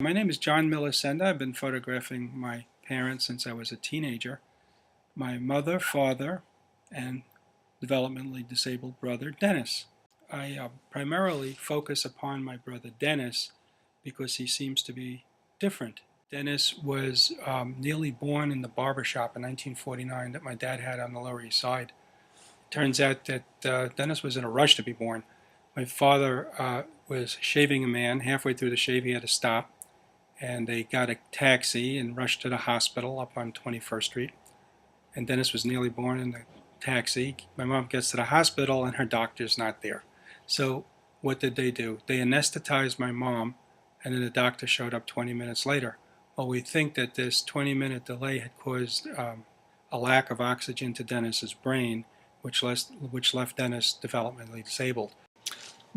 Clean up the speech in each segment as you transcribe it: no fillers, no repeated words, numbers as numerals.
My name is John Millisenda. I've been photographing my parents since I was a teenager. My mother, father, and developmentally disabled brother, Dennis. I primarily focus upon my brother Dennis because he seems to be different. Dennis was nearly born in the barber shop in 1949 that my dad had on the Lower East Side. It turns out that Dennis was in a rush to be born. My father was shaving a man. Halfway through the shave, he had to stop, and they got a taxi and rushed to the hospital up on 21st Street. And Dennis was nearly born in the taxi. My mom gets to the hospital and her doctor's not there. So what did they do? They anesthetized my mom, and then the doctor showed up 20 minutes later. Well, we think that this 20-minute delay had caused a lack of oxygen to Dennis's brain, which left Dennis developmentally disabled.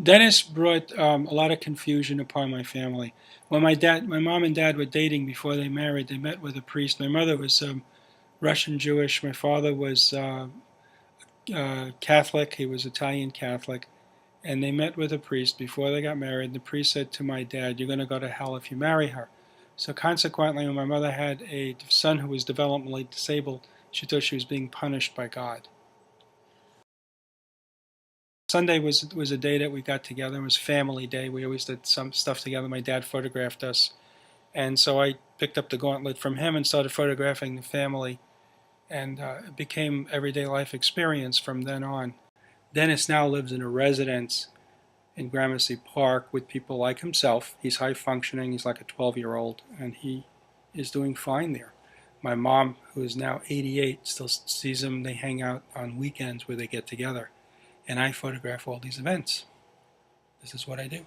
Dennis brought a lot of confusion upon my family. When my mom and dad were dating before they married, they met with a priest. My mother was Russian Jewish. My father was Catholic. He was Italian Catholic. And they met with a priest before they got married. The priest said to my dad, "You're going to go to hell if you marry her." So consequently, when my mother had a son who was developmentally disabled, she thought she was being punished by God. Sunday was a day that we got together. It was family day. We always did some stuff together. My dad photographed us. And so I picked up the gauntlet from him and started photographing the family. And it became everyday life experience from then on. Dennis now lives in a residence in Gramercy Park with people like himself. He's high functioning. He's like a 12-year-old, and he is doing fine there. My mom, who is now 88, still sees him. They hang out on weekends where they get together. And I photograph all these events. This is what I do.